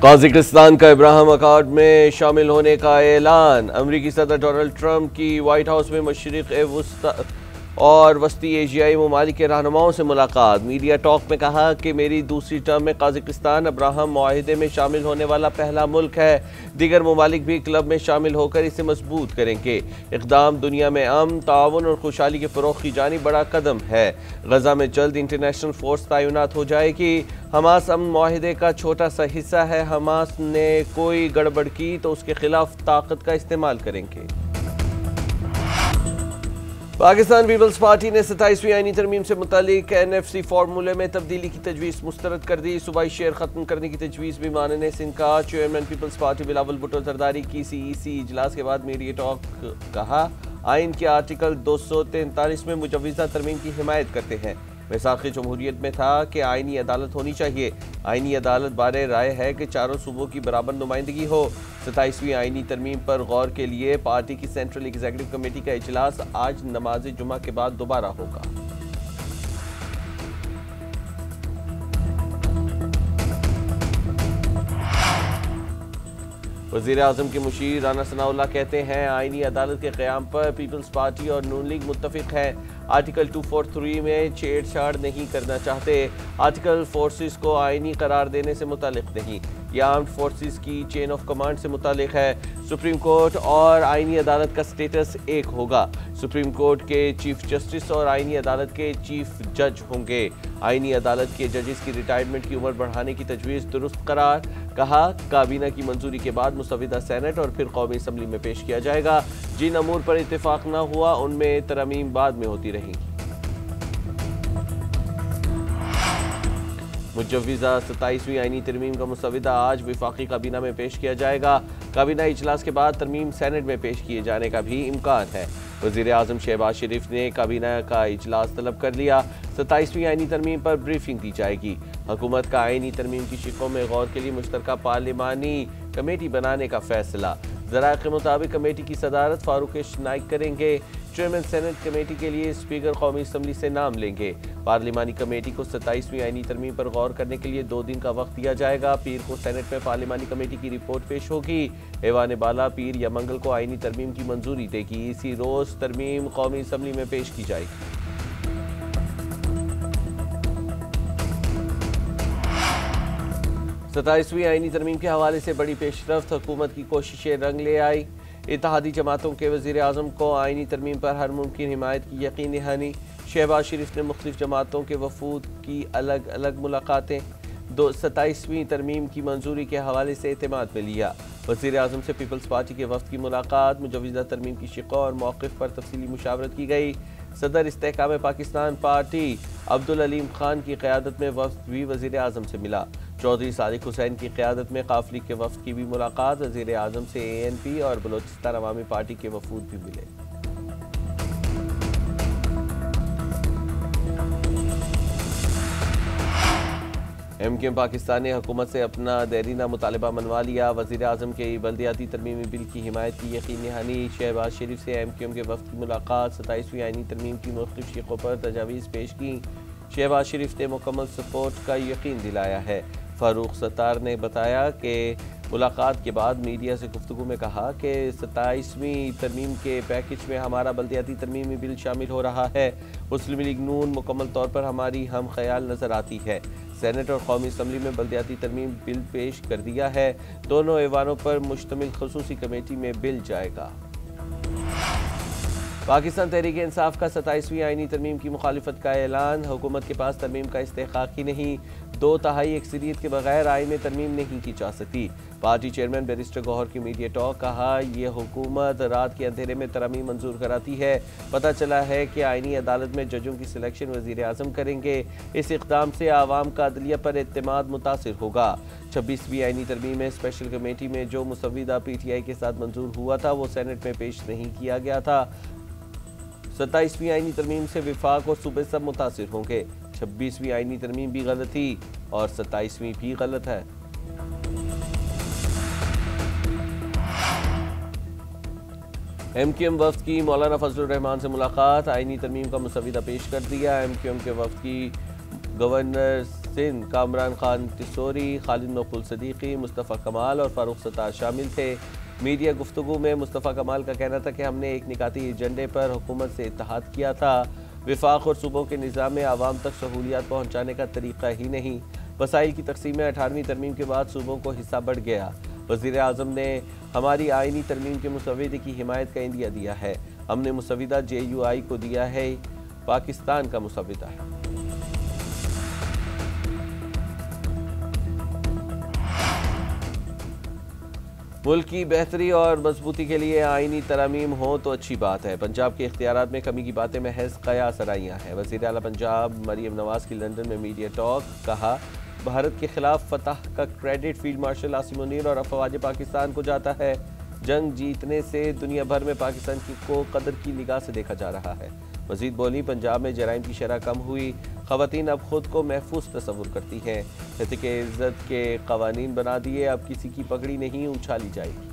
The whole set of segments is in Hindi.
काज़ाकिस्तान का इब्राहिम अकॉर्ड में शामिल होने का ऐलान। अमरीकी सदर डोनाल्ड ट्रंप की व्हाइट हाउस में मशरिक़ और वस्ती एशियाई ममालिक के रहनुमाओं से मुलाकात। मीडिया टॉक में कहा कि मेरी दूसरी टर्म में काज़ाकिस्तान इब्राहिम मुआहिदे में शामिल होने वाला पहला मुल्क है। दीगर ममालिक भी क्लब में शामिल होकर इसे मजबूत करेंगे। इक़दाम दुनिया में अमन, ताउन और खुशहाली के फ़रोग़ की जानिब बड़ा कदम है। गजा में जल्द इंटरनेशनल फोर्स तैनात हो जाएगी। हमास अमन मुआहिदे का छोटा सा हिस्सा है। हमास ने कोई गड़बड़ की तो उसके खिलाफ ताकत का इस्तेमाल करेंगे। पाकिस्तान पीपल्स पार्टी ने 27वीं आईनी तरमीम से मुतालिक NFC फार्मूले में तब्दीली की तजवीज़ मुस्तरद कर दी। सूबाई शेयर खत्म करने की तजवीज़ भी मानने से इनकार। Chairman People's Party Bilawal Bhutto Zardari की CEC इजलास के बाद मीडिया टॉक कहा, आइन के आर्टिकल 243 में मुजव्वज़ा तरमीम की हिमायत करते हैं। वैसाख जमहूरियत में था कि आइनी अदालत होनी चाहिए। आइनी अदालत बारे राय है कि चारों सूबों की बराबर नुमाइंदगी हो। 27वीं आइनी तरमीम पर गौर के लिए पार्टी की सेंट्रल एग्जीक्यूटिव कमेटी का इजलास आज नमाज जुमा के बाद दोबारा होगा। वज़ीर आज़म के मुशीर राना सनाउल्लाह कहते हैं, आइनी अदालत के क़याम पर पीपल्स पार्टी और नून लीग मुत्तफ़िक़ है। आर्टिकल 243 में छेड़छाड़ नहीं करना चाहते। आर्टिकल फोर्सेस को आइनी करार देने से मुतालिक नहीं, यह आर्म्ड फोर्सेस की चेन ऑफ कमांड से मुतालिक है। सुप्रीम कोर्ट और आइनी अदालत का स्टेटस एक होगा। सुप्रीम कोर्ट के चीफ जस्टिस और आइनी अदालत के चीफ जज होंगे। आइनी अदालत के जजेस की रिटायरमेंट की उम्र बढ़ाने की तजवीज़ दुरुस्त करार। कहा, काबीना की मंजूरी के बाद मुसविदा सेनेट और फिर कौमी असम्बली में पेश किया जाएगा। जिन अमूर पर इत्तेफाक न हुआ उनमें तरमीम बाद में होती रहेंगी। मुजव्वज़ा 27वीं आइनी तरमीम का मुसविदा आज वफाकी काबीना में पेश किया जाएगा। काबीना इजलास के बाद तरमीम सेनेट में पेश किए जाने का भी इम्कान है। वज़ीर आज़म शहबाज शरीफ ने काबीना का इजलास तलब कर लिया। 27वीं आइनी तरमीम पर ब्रीफिंग दी जाएगी। हुकूमत का आइनी तरमीम की शिकों में गौर के लिए मुश्तरका पार्लिमानी कमेटी बनाने का फैसला। ज़राए के मुताबिक कमेटी की सदारत फारूक नाइक करेंगे। चेयरमैन सेनेट कमेटी के लिए स्पीकर कौमी असम्बली से नाम लेंगे। पार्लिमानी कमेटी को 27वीं आइनी तरमीम पर गौर करने के लिए 2 दिन का वक्त दिया जाएगा। पीर को सेनेट में पार्लिमानी कमेटी की रिपोर्ट पेश होगी। ऐवान बाला पीर या मंगल को आइनी तरमीम की मंजूरी देगी। इसी रोज तरमीम कौमी असम्बली में पेश की जाएगी। 27वीं आइनी तरमीम के हवाले से बड़ी पेशरफ्त। हुकूमत की कोशिशें रंग ले आई। इत्तेहादी जमातों के वज़ीर आज़म को आइनी तरमीम पर हर मुमकिन हिमायत की यकीन दहानी। शहबाज शरीफ ने मुख्तलिफ जमातों के वफूद की अलग अलग मुलाकातें। 27वीं तरमीम की मंजूरी के हवाले से एतमाद में लिया। वज़ीर आज़म से पीपल्स पार्टी के वफ़द की मुलाकात। मुजव्वज़ा तरमीम की शिक़ों और मौक़िफ़ पर तफसीली मुशावरत की गई। सदर इस्तेहकाम पाकिस्तान पार्टी अब्दुल अलीम खान की क़यादत में वफ़द भी वज़ीर आज़म से मिला। चौधरी सादिक हुसैन की क़यादत में काफ़िले के वफ़द की भी मुलाकात। वज़ीर आज़म से ANP और बलोचिस्तान अवामी पार्टी के वफूद भी मिले। MKM पाकिस्तान ने हुकूमत से अपना देरीना मुतालबा मनवा लिया। वज़ीर आज़म के बल्दियाती तरमीमी बिल की हिमायत की यकीन दहानी। शहबाज शरीफ से MKM के वफ़द की मुलाकात। 27वीं आइनी तरमीम की मुख्तलिफ शिक़ों पर तजावीज़ पेश की। शहबाज शरीफ ने मुकम्मल सपोर्ट का यकीन दिलाया है। फारूक सत्तार ने बताया कि मुलाकात के बाद मीडिया से गुफ्तगू में कहा कि 27वीं तरमीम के पैकेज में हमारा बल्दियाती तरमीमी बिल शामिल हो रहा है। मुस्लिम लीग नून मुकम्मल तौर पर हमारी हम ख्याल नज़र आती है। सेनेट और कौमी असम्बली में बल्दियाती तरमीम बिल पेश कर दिया है। दोनों ऐवानों पर मुश्तमिल खसूसी कमेटी में बिल जाएगा। पाकिस्तान तहरीक इंसाफ का 27वीं आइनी तरमीम की मुखालिफत का ऐलान। हुकूमत के पास तरमीम का इस्तेहकाक ही नहीं, 2/3 अक्सरियत के बगैर आइन में तरमीम नहीं की जा सकती। पार्टी चेयरमैन बैरिस्टर गौहर की मीडिया टॉक। कहा, ये हुकूमत रात के अंधेरे में तरमीम मंजूर कराती है। पता चला है कि आइनी अदालत में जजों की सिलेक्शन वज़ीर आज़म करेंगे। इस इक़दाम से आवाम का अदलिया पर एतमाद मुतासिर होगा। 26वीं आइनी तरमीम में स्पेशल कमेटी में जो मुसविदा PTI के साथ मंजूर हुआ था वो सेनेट में पेश नहीं किया गया था। 27वीं आइनी तरमीम से विफाक और सूबे सब मुतासिर होंगे। 26वीं आइनी तरमीम भी गलत थी और 27वीं भी गलत है। MKM वफ़द की मौलाना फजलुर रहमान से मुलाकात। आइनी तरमीम का मुसविदा पेश कर दिया। MKM के वफ़द की गवर्नर सिंध कामरान खान तिसोरी, खालिद मकबूल सदीकी, मुस्तफ़ा कमाल और फारूक सत्तार शामिल थे। मीडिया गुफ्तगू में मुस्तफ़ा कमाल का कहना था कि हमने एक निकाती एजेंडे पर हुकूमत से इत्तेहाद किया था। विफाक और सूबों के निज़ाम में आवाम तक सहूलियात पहुँचाने का तरीका ही नहीं। वसाइल की तकसीम में 18वीं तरमीम के बाद सूबों को हिस्सा बढ़ गया। वज़ीर आज़म ने हमारी आइनी तरमीम के मुसव्विदे की हिमायत का इंदिया दिया है। हमने मुसव्विदा JUI को दिया है, पाकिस्तान का मुसव्विदा है। मुल्क की बेहतरी और मजबूती के लिए आइनी तरमीम हो तो अच्छी बात है। पंजाब के इख्तियारात में कमी की बातें महज कयास आराइयाँ हैं। वज़ीर आला पंजाब मरियम नवाज की लंदन में मीडिया टॉक। कहा, भारत के खिलाफ फतह का credit field marshal Asim Munir और अफवाज पाकिस्तान को जाता है। जंग जीतने से दुनिया भर में पाकिस्तान को कदर की निगाह से देखा जा रहा है। मजीद बोली, पंजाब में जराइम की शरह कम हुई, ख़वातीन अब खुद को महफूज तस्वुर करती हैं। कहते कि इज्जत के कवानीन बना दिए, अब किसी की पगड़ी नहीं उछाली जाएगी।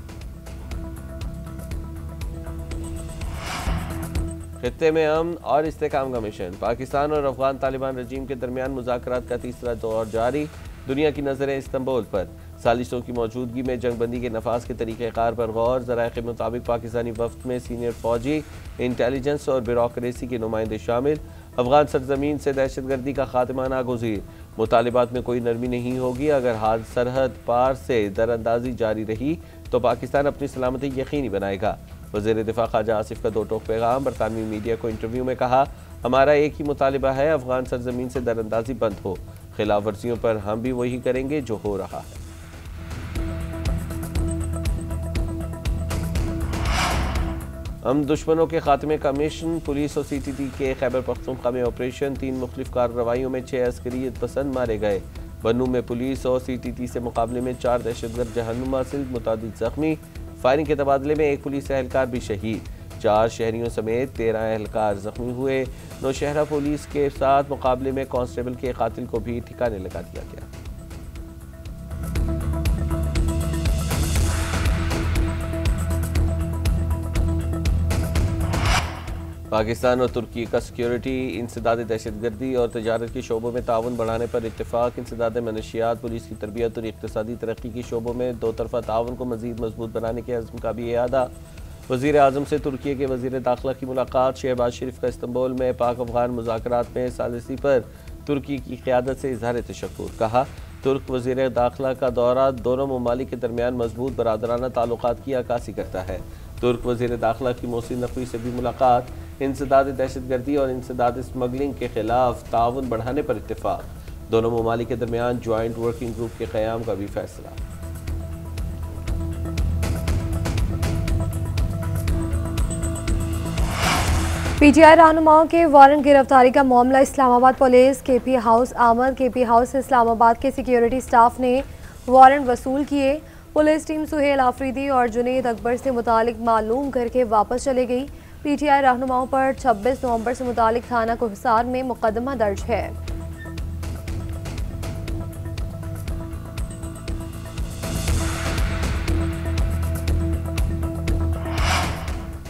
खित्ते में अमन और इस्तेकाम का मिशन। पाकिस्तान और अफगान तालिबान रजीम के दरमियान मुज़ाकरात का तीसरा दौर जारी। दुनिया की नज़रें इस्तांबुल पर। सालिसों की मौजूदगी में जंगबंदी के नफाज के तरीक़ेकार पर गौर। ज़राए के मुताबिक पाकिस्तानी वफ्द में सीनियर फौजी, इंटेलिजेंस और ब्यूरोक्रेसी के नुमाइंदे शामिल। अफगान सरजमीन से दहशतगर्दी का खात्मा नागुज़ीर। मुतालिबात में कोई नरमी नहीं होगी। अगर हाल सरहद पार से दरअंदाजी जारी रही तो पाकिस्तान अपनी सलामती यकीनी बनाएगा। वज़ीर दिफा ख्वाजा आसिफ का दो टोक पैगाम। बरतानवी मीडिया को इंटरव्यू में कहा, हमारा एक ही मुतालिबा है, अफगान सरजमीन से दरअंदाजी बंद हो। खिलाफ वर्जियों पर हम भी वही करेंगे जो हो रहा है। हम दुश्मनों के खात्मे का मिशन। पुलिस और CTT के खैबर पख्तूनख्वा में ऑपरेशन। 3 मुख्तलिफ कार्रवाइयों में 6 अस्करियत पसंद मारे गए। बन्नू में पुलिस और CTT से मुकाबले में 4 दहशतगर्द जहन्नुम हासिल, मुतादिद जख्मी। फायरिंग के तबादले में 1 पुलिस एहलकार भी शहीद। 4 शहरियों समेत 13 एहलकार जख्मी हुए। नौशहरा पुलिस के साथ मुकाबले में कांस्टेबल के कातिल को भी ठिकाने लगा दिया गया। पाकिस्तान और तुर्की का सिक्योरिटी, इंसदाद दहशतगर्दी और तजारत के शोबों में ताउन बढ़ाने पर इत्तेफाक। इंसदाद मनशियात, पुलिस की तरबियत और इक़्तिसादी तरक्की की शोबों में दो तरफा ताउन को मज़ीद मजबूत बनाने के अज़्म का भी इआदा। वज़ीर आज़म से तुर्की के वज़ीर दाखिला की मुलाकात। शहबाज शरीफ का इस्तांबुल में पाक अफगान मुज़ाकरात में सालिसी पर तुर्की की क़यादत से इज़हार तशक्कुर। कहा, तुर्क वज़ीर दाखिला का दौरा दोनों ममालिक के दरमियान मजबूत बरादराना ताल्लुकात की अक्कासी करता है। तुर्क वज़ीर दाखिला की मोहसिन नकवी से भी मुलाकात। इंसदाद दहशतगर्दी और इंसदाद स्मगलिंग के खिलाफ ताउन बढ़ाने पर इत्तेफाक। दोनों ममालिक के दरमियान ज्वाइंट वर्किंग ग्रुप के क़याम का भी फैसला। PTI रहनुमाओं के वारंट गिरफ्तारी का मामला। इस्लामाबाद पुलिस KP हाउस आमद। KP हाउस इस्लामाबाद के सिक्योरिटी स्टाफ ने वारंट वसूल किए। पुलिस टीम सुहेल आफरीदी और जुनेद अकबर से मुतालिक मालूम करके वापस चले गई। PTI रहनुमाओं पर 26 नवंबर से मुतालिक थाना कोहिसार में मुकदमा दर्ज है।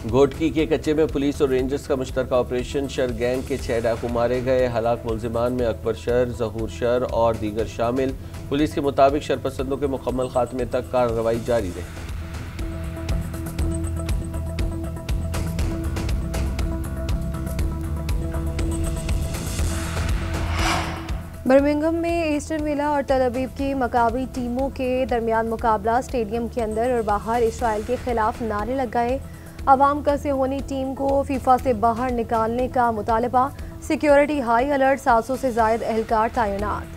घोटकी के कच्चे में पुलिस और रेंजर्स का मुश्तरका ऑपरेशन। शर गैंग के 6 डाकू मारे गए। हलाक मुलजिमान में अकबर शर, जहूर शर और दीगर शामिल। पुलिस के मुताबिक शरपसंदों के मुकम्मल खात्मे तक कार्रवाई जारी रही। बर्मिंघम में ईस्टर्न विला और तल अवीव की मकामी टीमों के दरमियान मुकाबला। स्टेडियम के अंदर और बाहर इसराइल के खिलाफ नारे लगाए। अवाम का सेहोनी टीम को फीफा से बाहर निकालने का मुतालबा। सिक्योरिटी हाई अलर्ट, 700 से जायद एहलकार तैनात।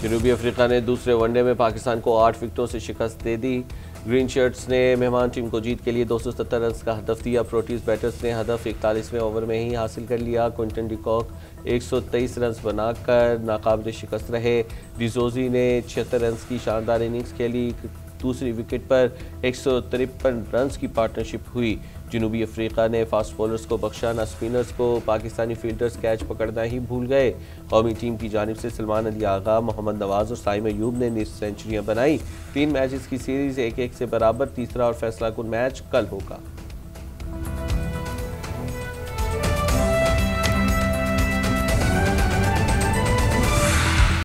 जनूबी अफ्रीका ने दूसरे वनडे में पाकिस्तान को 8 विकेटों से शिकस्त दे दी। ग्रीन शर्ट्स ने मेहमान टीम को जीत के लिए 270 रन का हदफ दिया। प्रोटीज बैटर्स ने हदफ 41वें ओवर में ही हासिल कर लिया। क्विंटन डिकॉक 123 रन बनाकर नाकाबिल शिकस्त रहे। डिजोजी ने 76 रन की शानदार इनिंग्स खेली। दूसरी विकेट पर 153 रन की पार्टनरशिप हुई। जनूबी अफ्रीका ने फास्ट बॉलर्स को बख्शा, न स्पिनर्स को। पाकिस्तानी फील्डर्स कैच पकड़ना ही भूल गए। कौमी टीम की जानिब से सलमान अली आगा, मोहम्मद नवाज और साइम अयूब ने निस्फ सेंचुरियां बनाई। 3 मैचेस की सीरीज 1-1 से बराबर। तीसरा और फैसला कुन मैच कल होगा।